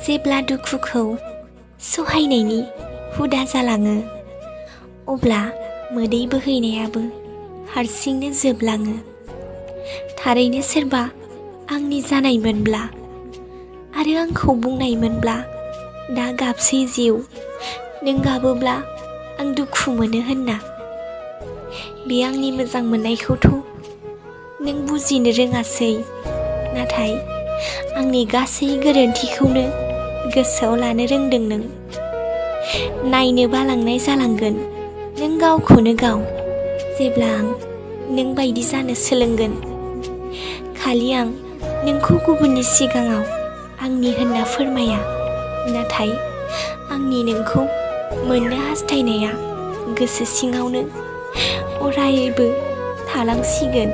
जेब्ला दुखुखौ सहायनायनि हुदा जालाङो अब्ला मोदै बोहैनायाबो हारसिंनो जोबलाङो। थारैनो सोरबा आंनि जानायमोनब्ला आरो आंखौ बुंनायमोनब्ला दा गाबसै जिउ, नों गाबोब्ला आं दुखु मोनो होनना। बे आंनि मोजां मोननायखौथ' नों बुजिनो रोङासै, नाथाय आंनि गासै गोरोन्थिखौनो गोसोआव लानो रोंदों नों। नायनो बालांनाय जालांगोन नों गावखौनो गाव जेब्ला आं नों बायदि जानो सोलोंगोन। खालि आं नोंखौ गुबुननि सिगाङाव आंनि होनना फोरमाया, नाथाय आंनि नोंखौ मोननो हास्थायनाया गोसो सिङावनो अरायबो थालांसिगोन।